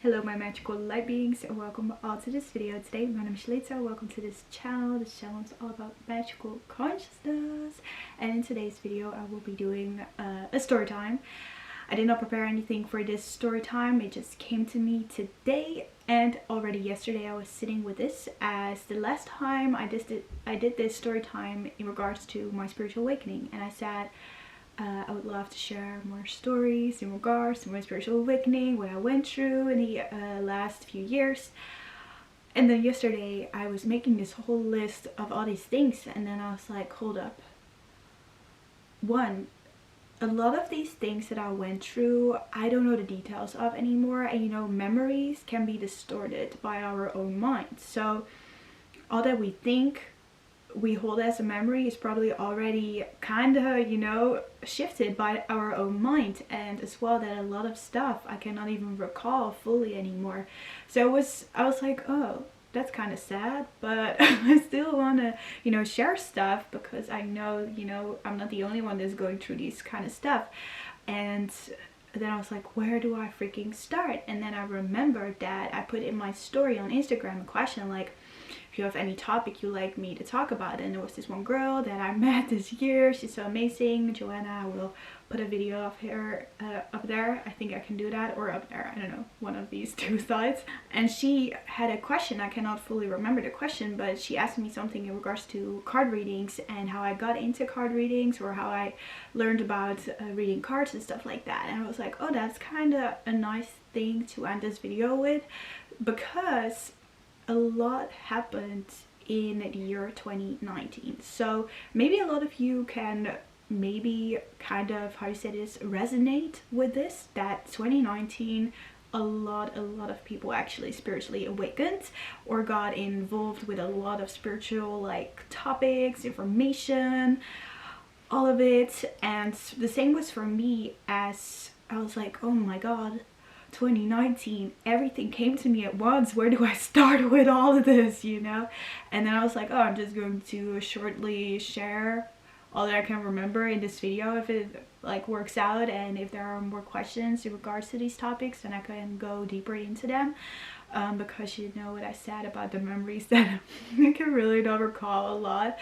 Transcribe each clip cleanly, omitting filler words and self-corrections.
Hello my magical light beings, and welcome all to this video. Today my name is Julitta. Welcome to this channel. This channel is all about magical consciousness, and in today's video I will be doing a story time. I did not prepare anything for this story time. It just came to me today, and already yesterday I was sitting with this as the last time I did this story time in regards to my spiritual awakening, and I said I would love to share more stories in regards to my spiritual awakening, what I went through in the last few years. And then yesterday I was making this whole list of all these things, and then I was like, hold up. One, a lot of these things that I went through, I don't know the details of anymore, and you know, memories can be distorted by our own mind. So all that we think we hold as a memory is probably already kind of, you know, shifted by our own mind, and as well that a lot of stuff I cannot even recall fully anymore. So I was like, oh, that's kind of sad, but I still want to, you know, share stuff because I know, you know, I'm not the only one that's going through these kind of stuff. And then I was like, where do I freaking start? And then I remembered that I put in my story on Instagram a question like, if you have any topic you'd like me to talk about. And there was this one girl that I met this year. She's so amazing, Joanna. I will put a video of her up there. I think I can do that, or up there, I don't know, one of these two sides. And she had a question. I cannot fully remember the question, but she asked me something in regards to card readings and how I got into card readings, or how I learned about reading cards and stuff like that. And I was like, oh, that's kind of a nice thing to end this video with, because a lot happened in the year 2019. So maybe a lot of you can maybe kind of, how you say this, resonate with this, that 2019 a lot of people actually spiritually awakened or got involved with a lot of spiritual like topics, information, all of it. And the same was for me, as I was like, oh my god, 2019, everything came to me at once. Where do I start with all of this, you know? And then I was like, oh, I'm just going to shortly share all that I can remember in this video. If it like works out, and if there are more questions in regards to these topics, then I can go deeper into them, because you know what I said about the memories that I can really not recall a lot,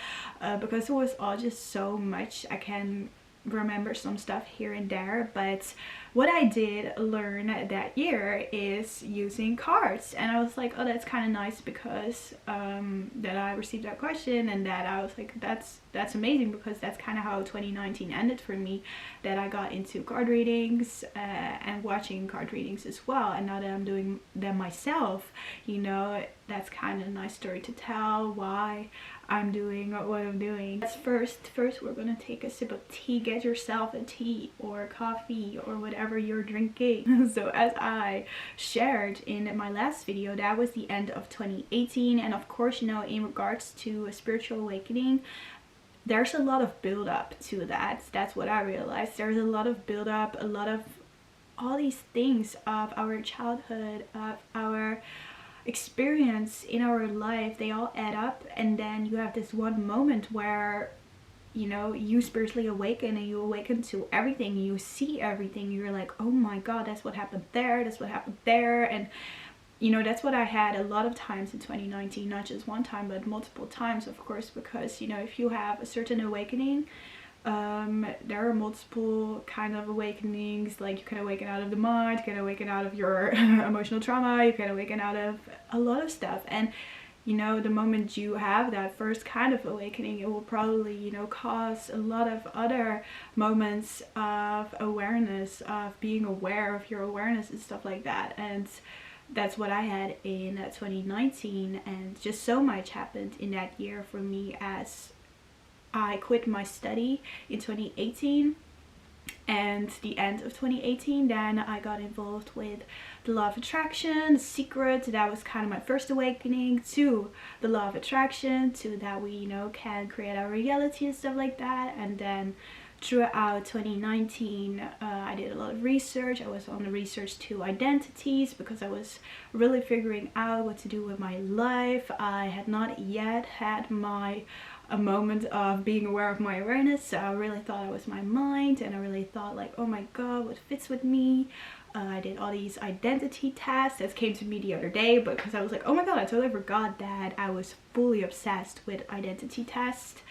because it was all just so much. I can remember some stuff here and there, but what I did learn that year is using cards. And I was like, oh, that's kind of nice, because that I received that question, and that I was like, that's amazing, because that's kind of how 2019 ended for me, that I got into card readings and watching card readings as well. And now that I'm doing them myself, you know, that's kind of a nice story to tell why I'm doing what I'm doing. First we're gonna take a sip of tea. Get yourself a tea or coffee or whatever you're drinking. So as I shared in my last video, that was the end of 2018, and of course, you know, in regards to a spiritual awakening, there's a lot of build up to that. That's what I realized. There's a lot of build up, a lot of all these things of our childhood, of our experience in our life, they all add up, and then you have this one moment where, you know, you spiritually awaken, and you awaken to everything, you see everything, you're like, oh my god, that's what happened there, that's what happened there. And you know, that's what I had a lot of times in 2019, not just one time but multiple times, of course, because you know, if you have a certain awakening, there are multiple kind of awakenings. Like, you can awaken out of the mind, you can awaken out of your emotional trauma, you can awaken out of a lot of stuff. And you know, the moment you have that first kind of awakening, it will probably, you know, cause a lot of other moments of awareness, of being aware of your awareness and stuff like that. And that's what I had in 2019, and just so much happened in that year for me, as I quit my study in 2018, and the end of 2018, then I got involved with the law of attraction, The Secret. That was kind of my first awakening to the law of attraction, to that we, you know, can create our reality and stuff like that. And then throughout 2019, I did a lot of research. I was on the research to identities, because I was really figuring out what to do with my life. I had not yet had my a moment of being aware of my awareness. So I really thought it was my mind, and I really thought like, oh my god, what fits with me. I did all these identity tests that came to me the other day, but because I was like, oh my god, I totally forgot that I was fully obsessed with identity tests.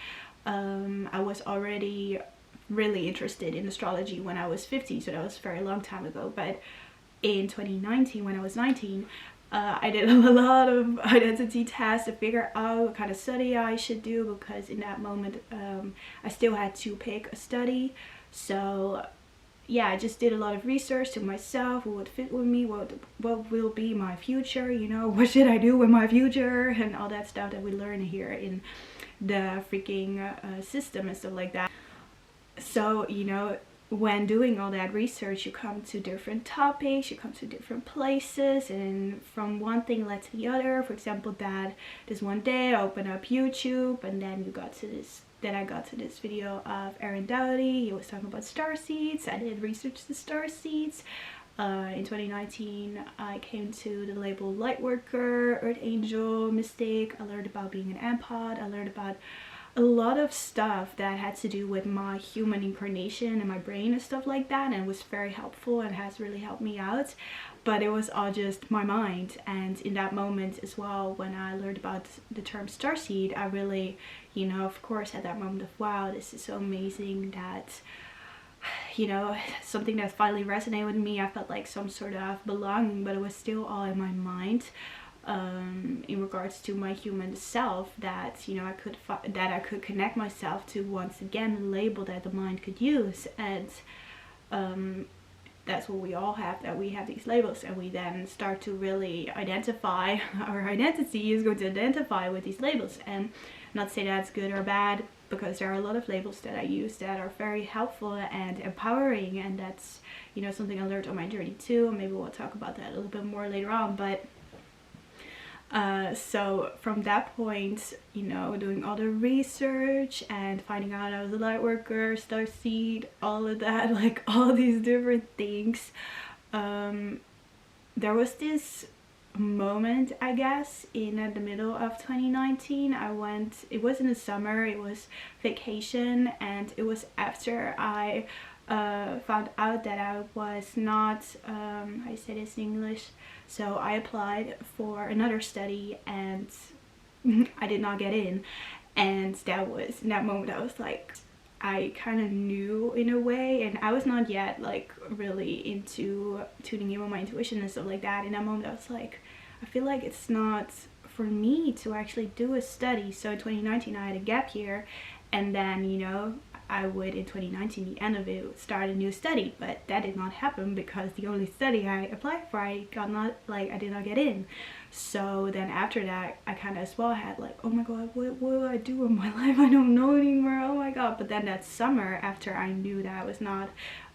I was already really interested in astrology when I was 50, so that was a very long time ago. But in 2019, when I was 19, I did a lot of identity tests to figure out what kind of study I should do, because in that moment I still had to pick a study. So yeah, I just did a lot of research to myself, what would fit with me, what will be my future, you know, what should I do with my future, and all that stuff that we learn here in the freaking system and stuff like that. So, you know, when doing all that research, you come to different topics, you come to different places, and from one thing led to the other. For example, that this one day I opened up YouTube, and then I got to this video of Aaron Doughty. He was talking about star seeds. I did research the star seeds. In 2019, I came to the label Lightworker, Earth Angel, Mystic. I learned about being an empath. I learned about a lot of stuff that had to do with my human incarnation and my brain and stuff like that, and it was very helpful and has really helped me out. But it was all just my mind, and in that moment as well, when I learned about the term starseed, I really, you know, of course had that moment of, wow, this is so amazing that, you know, something that finally resonated with me. I felt like some sort of belonging, but it was still all in my mind. In regards to my human self, that, you know, I could connect myself to, once again, a label that the mind could use. And that's what we all have, that we have these labels, and we then start to really identify, our identity is going to identify with these labels. And not say that's good or bad, because there are a lot of labels that I use that are very helpful and empowering, and that's, you know, something I learned on my journey too. Maybe we'll talk about that a little bit more later on. But so from that point, you know, doing all the research and finding out I was a light worker, starseed, all of that, like all these different things, there was this moment, I guess, in the middle of 2019. It was in the summer, it was vacation, and it was after I found out that I was not, how do you say this in English? So I applied for another study, and I did not get in. And that was, in that moment, I was like, I kind of knew in a way, and I was not yet like really into tuning in with my intuition and stuff like that. In that moment, I was like, I feel like it's not for me to actually do a study. So in 2019, I had a gap year, and then, you know, I would, in 2019, the end of it, start a new study. But that did not happen, because the only study I applied for, I did not get in. So then after that, I kind of as well had like, oh my god, what will I do with my life? I don't know anymore, oh my god. But then that summer, after I knew that I was not,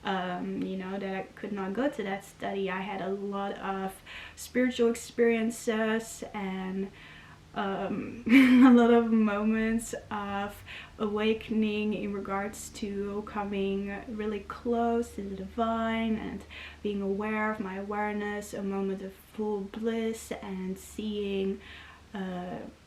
you know, that I could not go to that study, I had a lot of spiritual experiences and a lot of moments of awakening in regards to coming really close to the divine and being aware of my awareness, a moment of full bliss, and seeing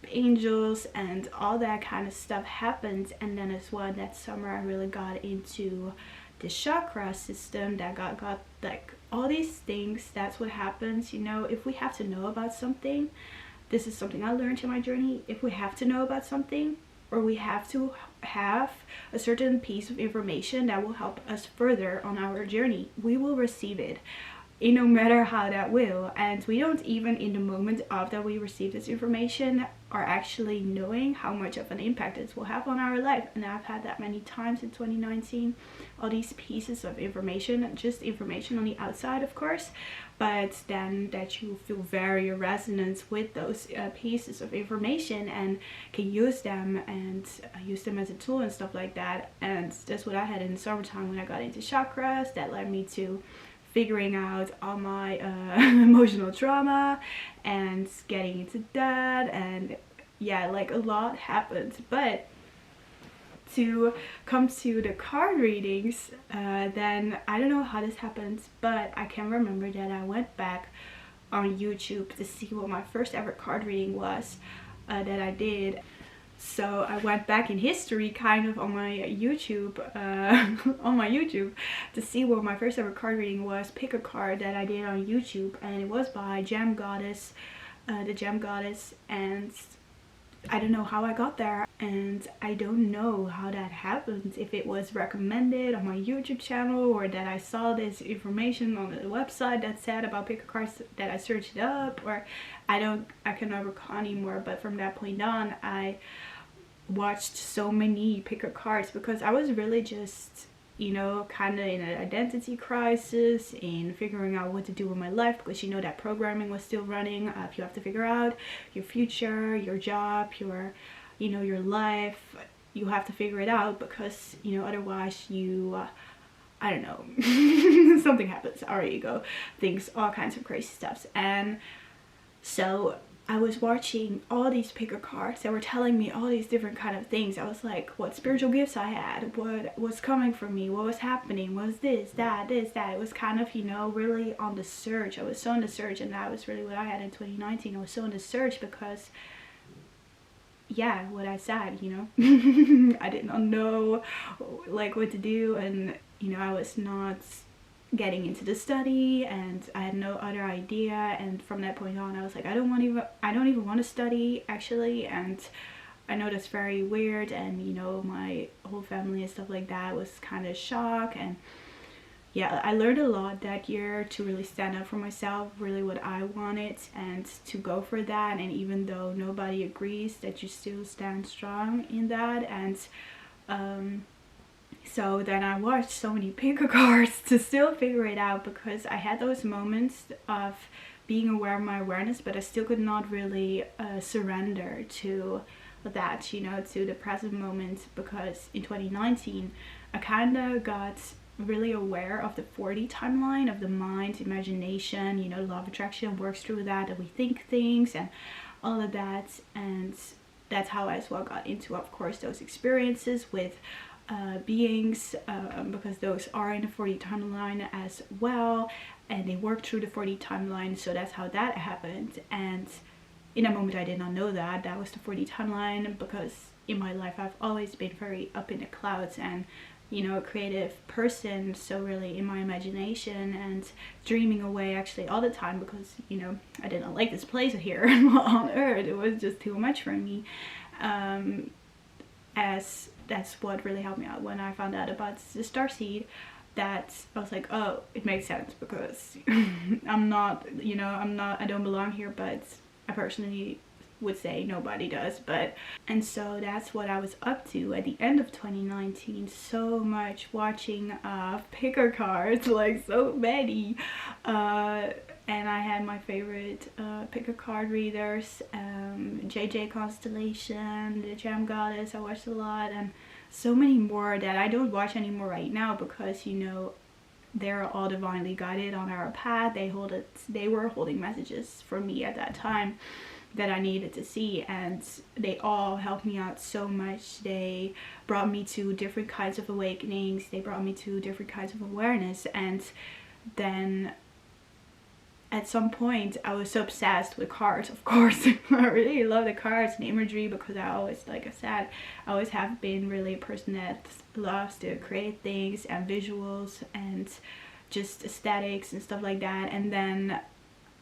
angels and all that kind of stuff happened. And then as well, that summer I really got into the chakra system, that got like all these things. That's what happens, you know, if we have to know about something. This is something I learned in my journey. If we have to know about something, or we have to have a certain piece of information that will help us further on our journey, we will receive it, no matter how that will. And we don't even, in the moment of that we receive this information, are actually knowing how much of an impact it will have on our life. And I've had that many times in 2019, all these pieces of information, just information on the outside, of course, but then that you feel very resonant with those pieces of information and can use them and use them as a tool and stuff like that. And that's what I had in the summertime when I got into chakras. That led me to figuring out all my emotional trauma and getting into that, and yeah, like a lot happened. But to come to the card readings, then I don't know how this happened, but I can remember that I went back on YouTube to see what my first ever card reading was that I did. So I went back in history kind of on my YouTube to see what my first ever card reading was. Pick a card that I did on YouTube, and it was by Gem Goddess, the Gem Goddess, and I don't know how I got there, and I don't know how that happened, if it was recommended on my YouTube channel or that I saw this information on the website that said about pick a cards that I searched it up, or I cannot recall anymore. But from that point on, I watched so many pick a cards because I was really just, you know, kind of in an identity crisis, in figuring out what to do with my life, because you know that programming was still running. You have to figure out your future, your job, your, you know, your life. You have to figure it out because, you know, otherwise you I don't know, something happens, our ego thinks all kinds of crazy stuff. And so I was watching all these picker cards that were telling me all these different kind of things. I was like, what spiritual gifts I had, what was coming for me, what was happening, was this, that. It was kind of, you know, really on the search. I was so on the search, and that was really what I had in 2019. I was so on the search because, yeah, what I said, you know, I did not know like what to do, and, you know, I was not getting into the study, and I had no other idea. And from that point on, I was like, I don't even want to study actually. And I know that's very weird, and you know, my whole family and stuff like that was kind of shocked. And yeah, I learned a lot that year to really stand up for myself, really what I wanted, and to go for that. And even though nobody agrees, that you still stand strong in that. And so then I watched so many picker cards to still figure it out, because I had those moments of being aware of my awareness, but I still could not really surrender to that, you know, to the present moment. Because in 2019 I kind of got really aware of the 4D timeline of the mind, imagination, you know, law of attraction works through that we think things and all of that. And that's how I as well got into, of course, those experiences with beings, because those are in the 4D timeline as well, and they work through the 4D timeline. So that's how that happened. And in that moment I did not know that that was the 4D timeline, because in my life I've always been very up in the clouds and, you know, a creative person, so really in my imagination and dreaming away actually all the time, because, you know, I didn't like this place here on earth. It was just too much for me. As that's what really helped me out when I found out about the starseed, that I was like, oh, it makes sense, because I'm not, you know, I don't belong here, but I personally would say nobody does. But, and so that's what I was up to at the end of 2019, so much watching picker cards, like so many, and I had my favorite pick a card readers, JJ Constellation, the Gem Goddess, I watched a lot, and so many more that I don't watch anymore right now, because, you know, they're all divinely guided on our path. They were holding messages for me at that time that I needed to see, and they all helped me out so much. They brought me to different kinds of awakenings, they brought me to different kinds of awareness. And then at some point I was so obsessed with cards, of course. I really love the cards and imagery, because I always, like I said, I always have been really a person that loves to create things and visuals and just aesthetics and stuff like that. And then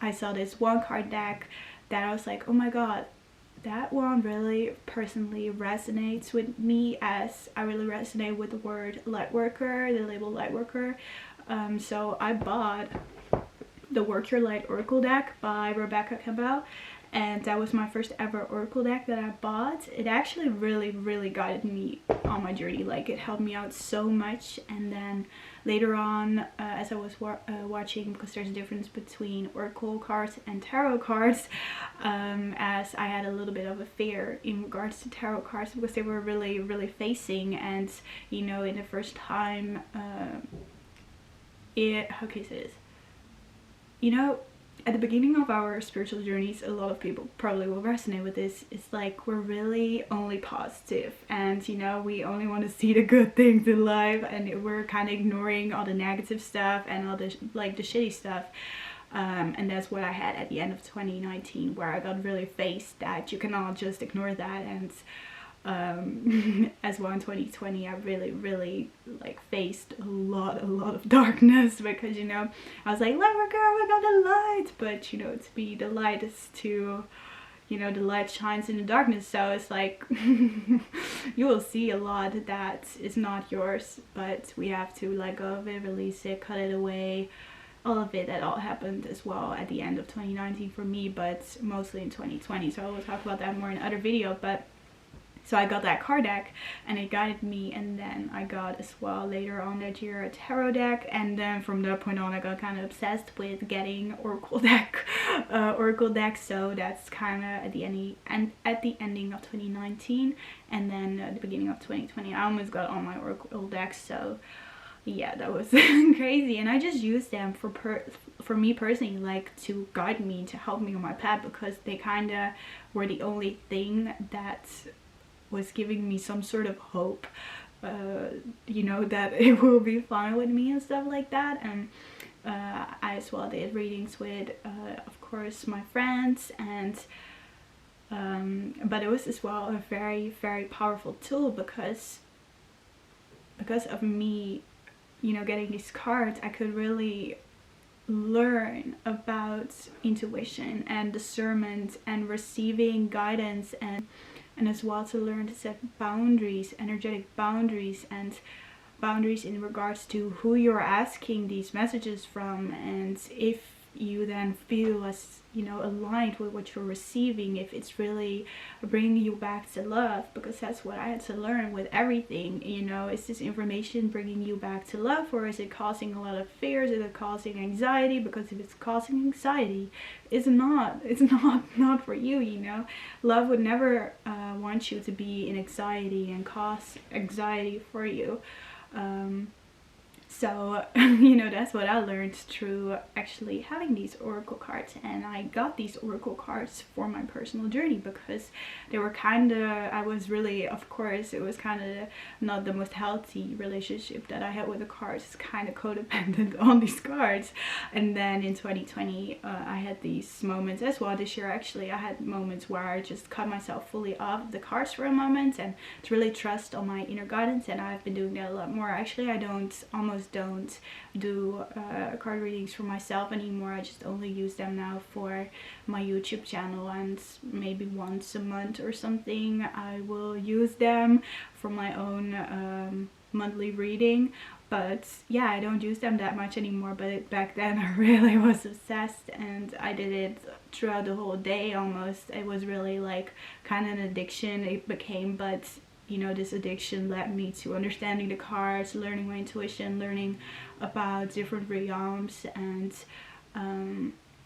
I saw this one card deck that I was like, oh my god, that one really personally resonates with me, as I really resonate with the word lightworker, the label lightworker. So I bought the Work Your Light Oracle deck by Rebecca Campbell, and that was my first ever Oracle deck that I bought. It actually really guided me on my journey, like it helped me out so much. And then later on, as I was watching, because there's a difference between Oracle cards and tarot cards, as I had a little bit of a fear in regards to tarot cards, because they were really facing. And, you know, in the first time, how can I say this? You know, at the beginning of our spiritual journeys, a lot of people probably will resonate with this. It's like we're really only positive, and, you know, we only want to see the good things in life, and we're kind of ignoring all the negative stuff and all the like the shitty stuff. And that's what I had at the end of 2019, where I got really faced that you cannot just ignore that. And as well in 2020 I really like faced a lot of darkness, because you know I was like, lover girl, we got the light, but you know, to be the light is to, you know, the light shines in the darkness. So it's like you will see a lot that is not yours, but we have to let go of it, release it, cut it away. All of it, that all happened as well at the end of 2019 for me, but mostly in 2020. So I will talk about that more in another video. But so I got that card deck and it guided me, and then I got as well later on that year a tarot deck, and then from that point on I got kind of obsessed with getting oracle deck. So that's kind of at the ending of 2019, and then the beginning of 2020 I almost got all my oracle decks. So yeah, that was crazy, and I just used them for me personally, like to guide me, to help me on my path, because they kind of were the only thing that was giving me some sort of hope, you know, that it will be fine with me and stuff like that. And I as well did readings with of course my friends, and but it was as well a very powerful tool, because of me, you know, getting these cards, I could really learn about intuition and discernment and receiving guidance, and as well to learn to set boundaries, energetic boundaries, and boundaries in regards to who you're asking these messages from, and if you then feel as, you know, aligned with what you're receiving, if it's really bringing you back to love, because that's what I had to learn with everything, you know. Is this information bringing you back to love, or is it causing a lot of fears? Is it causing anxiety? Because if it's causing anxiety, it's not for you, you know. Love would never want you to be in anxiety and cause anxiety for you. So, you know, that's what I learned through actually having these oracle cards. And I got these oracle cards for my personal journey, because they were kind of, I was really, of course, it was kind of not the most healthy relationship that I had with the cards. It's kind of codependent on these cards. And then in 2020, I had these moments as well. This year, actually, I had moments where I just cut myself fully off the cards for a moment and to really trust on my inner guidance. And I've been doing that a lot more. Actually, I almost don't do card readings for myself anymore. I just only use them now for my YouTube channel, and maybe once a month or something I will use them for my own monthly reading. But yeah, I don't use them that much anymore. But back then I really was obsessed, and I did it throughout the whole day almost. It was really like kind of an addiction it became. But you know, this addiction led me to understanding the cards, learning my intuition, learning about different realms, and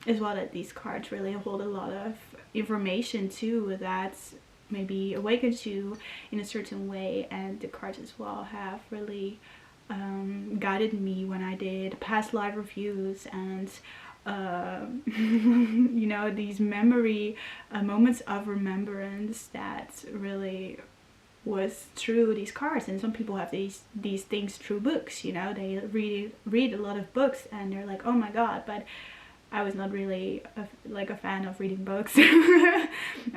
as well that these cards really hold a lot of information too that maybe awakens you in a certain way. And the cards as well have really guided me when I did past life reviews, and you know, these memory moments of remembrance that really was through these cards. And some people have these things through books, you know, they read a lot of books and they're like, oh my god. But I was not really a fan of reading books. I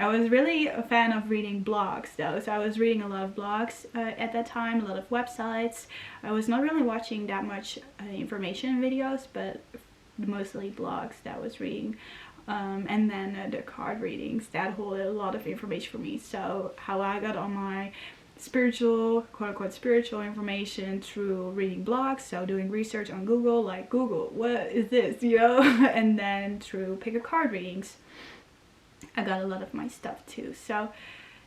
was really a fan of reading blogs though. So I was reading a lot of blogs at that time, a lot of websites. I was not really watching that much information videos, but mostly blogs that I was reading. And then the card readings that hold a lot of information for me. So how I got on my spiritual, quote-unquote spiritual information through reading blogs, so doing research on Google, like Google, what is this, you know. And then through pick a card readings I got a lot of my stuff too. So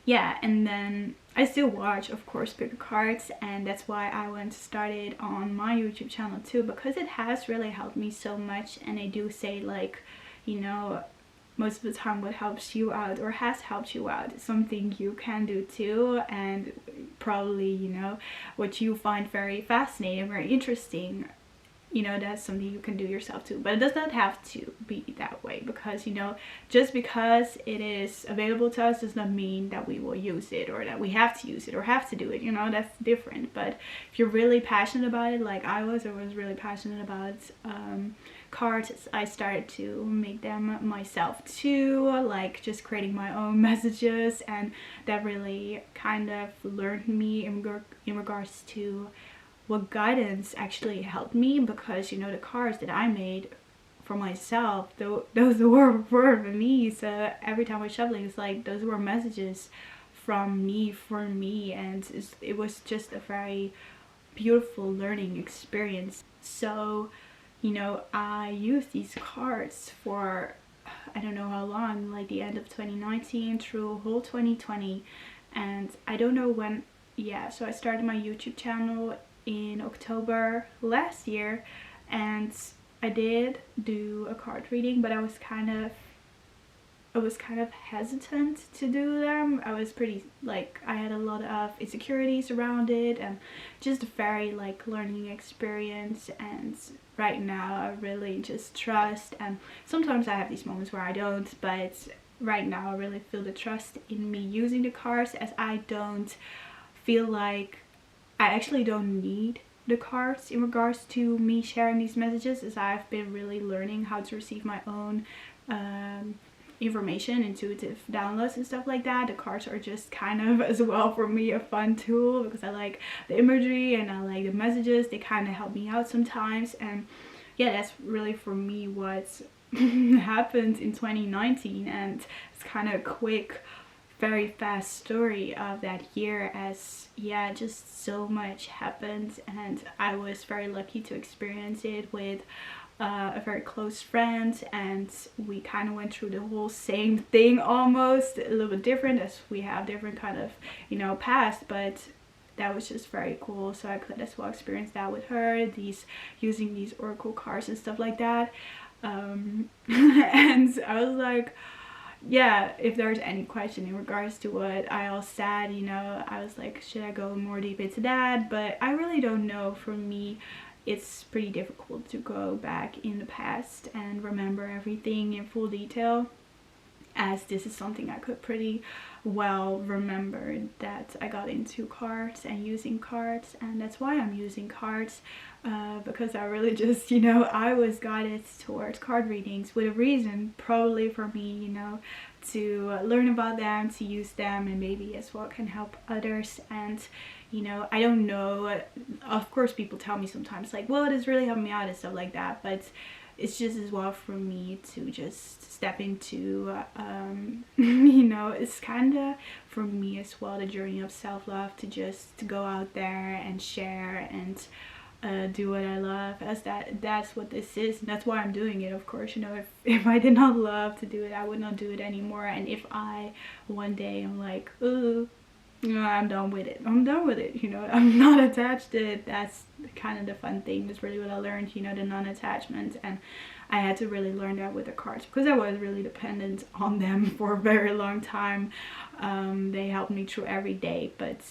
yeah, and then I still watch, of course, pick a cards, and that's why I went started on my YouTube channel too, because it has really helped me so much. And I do say, like, you know, most of the time what helps you out or has helped you out is something you can do too. And probably, you know, what you find very fascinating, very interesting, you know, that's something you can do yourself too. But it does not have to be that way, because, you know, just because it is available to us does not mean that we will use it, or that we have to use it or have to do it, you know. That's different. But if you're really passionate about it, like I was really passionate about cards, I started to make them myself too, like just creating my own messages, and that really kind of learned me in regards to what guidance actually helped me, because, you know, the cards that I made for myself, those were for me. So every time I was shuffling, it's like those were messages from me for me, and it was just a very beautiful learning experience. So, you know, I used these cards for I don't know how long, like the end of 2019 through whole 2020, and I don't know when. Yeah, so I started my YouTube channel in October last year, and I did do a card reading, but I was kind of hesitant to do them. I was pretty, like, I had a lot of insecurities around it, and just a very like learning experience. And right now I really just trust, and sometimes I have these moments where I don't, but right now I really feel the trust in me using the cards, as I don't feel like I actually don't need the cards in regards to me sharing these messages, as I've been really learning how to receive my own information, intuitive downloads and stuff like that. The cards are just kind of as well for me a fun tool, because I like the imagery and I like the messages. They kind of help me out sometimes, and yeah, that's really for me what happened in 2019. And it's kind of a quick, very fast story of that year, as yeah, just so much happened, and I was very lucky to experience it with a very close friend, and we kind of went through the whole same thing, almost a little bit different, as we have different kind of, you know, past, but that was just very cool. So I could as well experience that with her, using these oracle cards and stuff like that. And I was like, yeah, if there's any question in regards to what I all said, you know, I was like, should I go more deep into that? But I really don't know. For me, it's pretty difficult to go back in the past and remember everything in full detail, as this is something I could pretty well remember, that I got into cards and using cards, and that's why I'm using cards, because I really just, you know, I was guided towards card readings with a reason, probably for me, you know, to learn about them, to use them, and maybe as well can help others. And you know, I don't know, of course people tell me sometimes like, well, this really helped me out and stuff like that, but it's just as well for me to just step into you know, it's kind of for me as well the journey of self-love, to just go out there and share and do what I love, as that's what this is, and that's why I'm doing it. Of course, you know, if I did not love to do it, I would not do it anymore. And if I one day I'm like, ooh, you know, I'm done with it, you know, I'm not attached to it, that's kind of the fun thing. That's really what I learned, you know, the non-attachment. And I had to really learn that with the cards, because I was really dependent on them for a very long time. They helped me through every day, but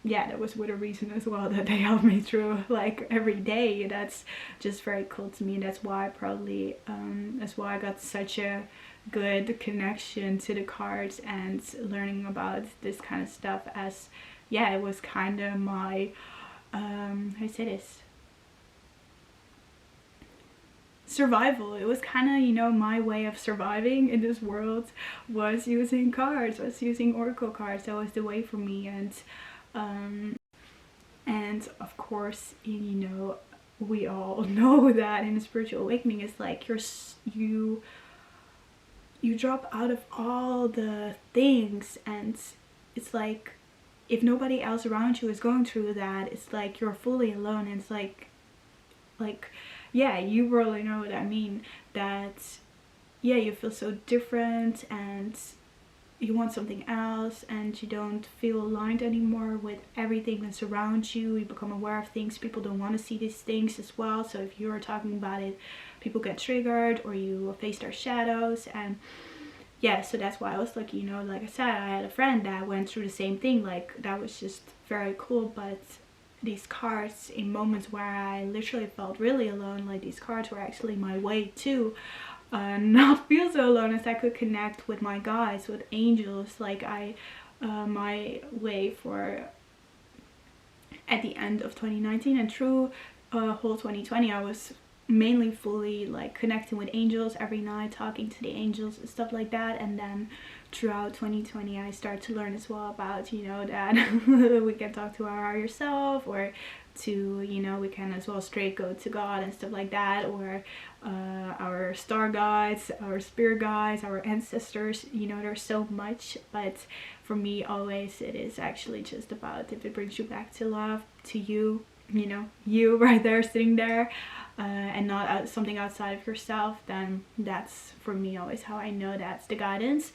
yeah, that was with a reason as well, that they helped me through like every day. That's just very cool to me, and that's why probably that's why I got such a good connection to the cards and learning about this kind of stuff, as yeah, it was kind of my how do you say this, survival. It was kind of, you know, my way of surviving in this world was using cards, was using oracle cards. That was the way for me. And of course, you know, we all know that in a spiritual awakening, it's like you drop out of all the things, and it's like if nobody else around you is going through that, it's like you're fully alone. And it's like yeah, you really know what I mean, that yeah, you feel so different and you want something else, and you don't feel aligned anymore with everything that surrounds you. You become aware of things. People don't want to see these things as well, so if you're talking about it, people get triggered, or you face their shadows. And yeah, so that's why I was lucky, you know, like I said, I had a friend that went through the same thing. Like, that was just very cool. But these cards in moments where I literally felt really alone. Like these cards were actually my way to not feel so alone, as I could connect with my guides, with angels. Like my way for at the end of 2019 and through whole 2020, I was mainly fully like connecting with angels every night, talking to the angels and stuff like that. And then throughout 2020 I started to learn as well about, you know, that we can talk to our higher self, or to, you know, we can as well straight go to God and stuff like that, or our star guides, our spirit guides, our ancestors. You know, there's so much, but for me always it is actually just about, if it brings you back to love, to you, you know, you right there sitting there, and not something outside of yourself, then that's for me always how I know that's the guidance.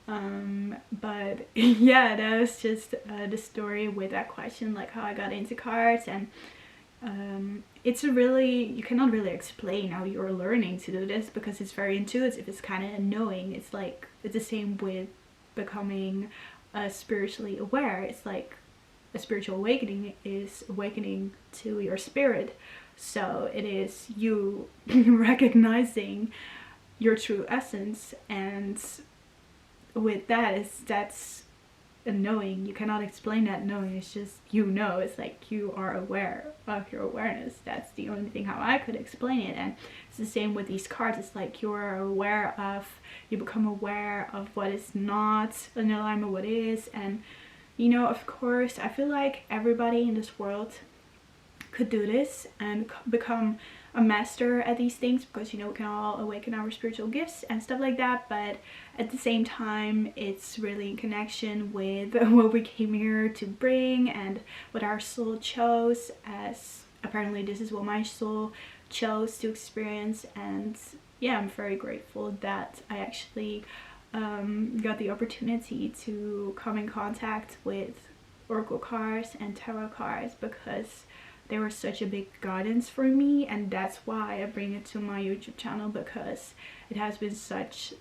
But yeah, that was just the story with that question, like how I got into cards. And it's a really, you cannot really explain how you're learning to do this, because it's very intuitive, it's kind of knowing. It's like, it's the same with becoming spiritually aware. It's like a spiritual awakening is awakening to your spirit. So it is you recognizing your true essence, and with that, that's a knowing. You cannot explain that knowing. It's just, you know, it's like you are aware of your awareness. That's the only thing how I could explain it. And it's the same with these cards. It's like you're aware of, you become aware of what is not in alignment with what is. And you know, of course, I feel like everybody in this world could do this and become a master at these things, because, you know, we can all awaken our spiritual gifts and stuff like that. But at the same time, it's really in connection with what we came here to bring and what our soul chose, as apparently this is what my soul chose to experience. And yeah, I'm very grateful that I actually got the opportunity to come in contact with oracle cards and tarot cards, because they were such a big guidance for me. And that's why I bring it to my YouTube channel, because it has been such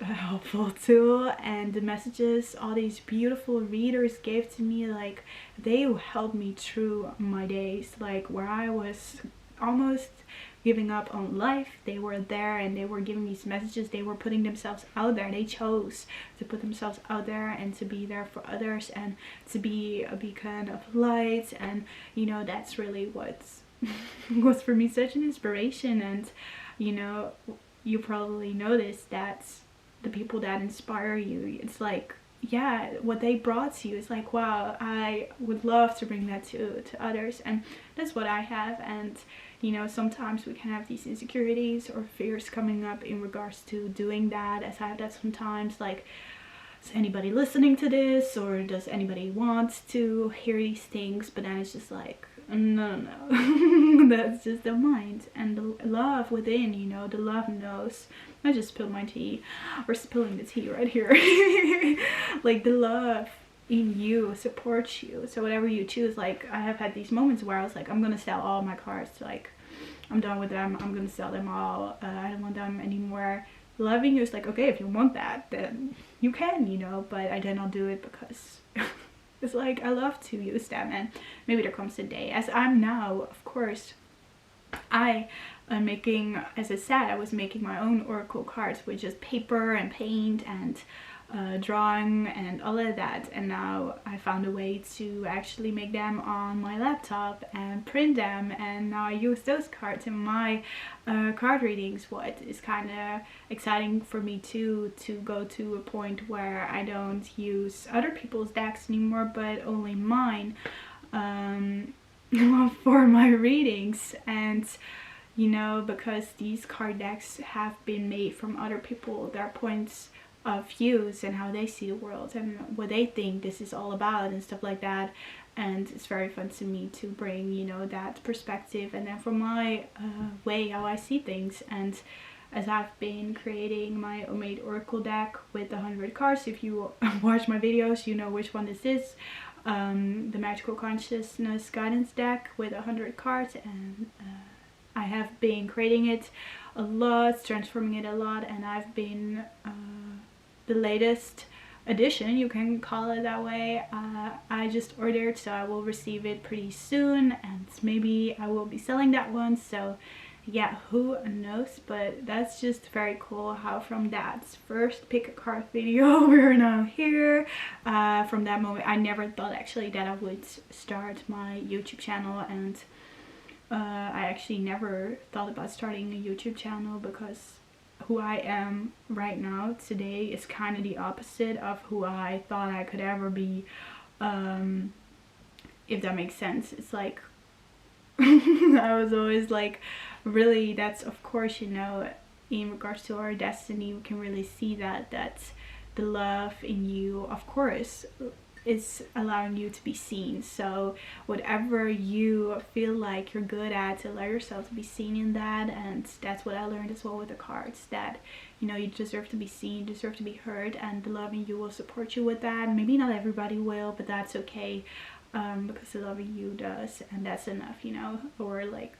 a helpful tool. And the messages all these beautiful readers gave to me, like, they helped me through my days, like where I was almost giving up on life. They were there and they were giving these messages. They were putting themselves out there. They chose to put themselves out there and to be there for others and to be a beacon of light. And you know, that's really what was for me such an inspiration. And you know, you probably noticed that the people that inspire you, it's like, yeah, what they brought to you is like, wow, I would love to bring that to others. And that's what I have. And you know, sometimes we can have these insecurities or fears coming up in regards to doing that, as I have that sometimes, like, is anybody listening to this, or does anybody want to hear these things? But then it's just like, no, that's just the mind and the love within, you know, the love knows. I just spilled my tea, or spilling the tea right here. Like, the love in you supports you. So whatever you choose, like, I have had these moments where I was like, I'm gonna sell all my cards, like, I'm done with them, I'm gonna sell them all, I don't want them anymore. Loving you is like, okay, if you want that, then you can, you know. But I did not do it because it's like, I love to use them. And maybe there comes a day, as I'm now, of course, I am making, as I said, I was making my own oracle cards with just paper and paint and drawing and all of that. And now I found a way to actually make them on my laptop and print them, and now I use those cards in my card readings. What is kind of exciting for me too, to go to a point where I don't use other people's decks anymore, but only mine for my readings. And you know, because these card decks have been made from other people, their points of views and how they see the world and what they think this is all about and stuff like that. And it's very fun to me to bring, you know, that perspective, and then from my way how I see things. And as I've been creating my homemade oracle deck with 100 cards, if you watch my videos you know which one this is, the Magical Consciousness Guidance deck with 100 cards. And I have been creating it a lot, transforming it a lot, and I've been the latest edition, you can call it that way. I just ordered, so I will receive it pretty soon, and maybe I will be selling that one. So yeah, who knows, but that's just very cool how from that first pick a card video we're now here. From that moment I never thought actually that I would start my YouTube channel, and I actually never thought about starting a YouTube channel because who I am right now today is kind of the opposite of who I thought I could ever be, if that makes sense. It's like I was always like, really, that's of course, you know, in regards to our destiny, we can really see that the love in you, of course, is allowing you to be seen. So whatever you feel like you're good at, allow yourself to be seen in that. And that's what I learned as well with the cards, that you know, you deserve to be seen, you deserve to be heard, and the love in you will support you with that. Maybe not everybody will, but that's okay. Because the love in you does, and that's enough, you know. Or like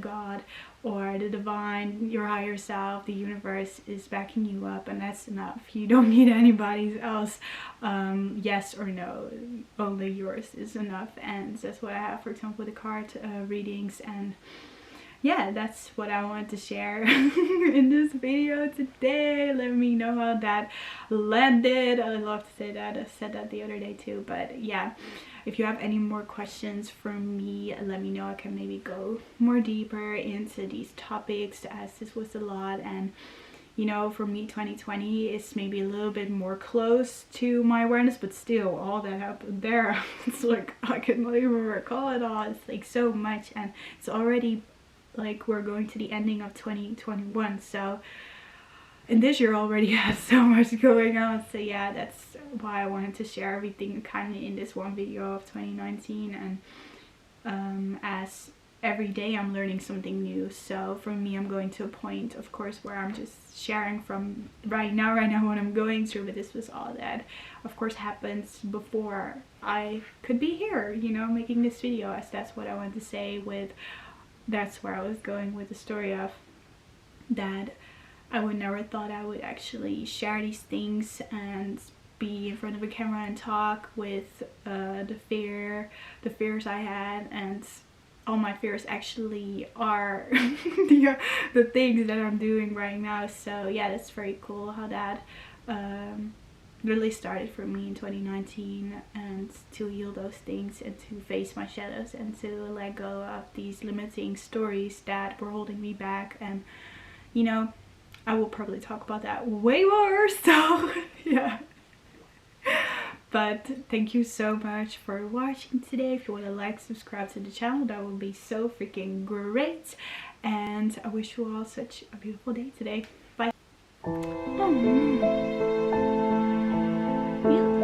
God or the divine, your higher self, the universe is backing you up, and that's enough. You don't need anybody else. Yes or no, only yours is enough. And that's what I have, for example, with the card readings. And yeah, that's what I wanted to share in this video today. Let me know how that landed. I love to say that. I said that the other day too. But yeah, if you have any more questions from me, let me know. I can maybe go more deeper into these topics, as this was a lot. And you know, for me 2020 is maybe a little bit more close to my awareness, but still all that happened there, it's like I cannot even recall it all. It's like so much, and it's already like we're going to the ending of 2021, so and this year already has so much going on. So yeah, that's why I wanted to share everything kind of in this one video of 2019. And as every day I'm learning something new, so for me I'm going to a point, of course, where I'm just sharing from right now what I'm going through. But this was all that of course happens before I could be here, you know, making this video, as that's what I wanted to say with, that's where I was going with the story of that. I would never thought I would actually share these things and be in front of a camera and talk with the fears I had. And all my fears actually are the things that I'm doing right now. So yeah, that's very cool how that really started for me in 2019, and to heal those things and to face my shadows and to let go of these limiting stories that were holding me back. And you know, I will probably talk about that way more, so yeah. But thank you so much for watching today. If you want to like, subscribe to the channel, that would be so freaking great. And I wish you all such a beautiful day today. Bye. Oh,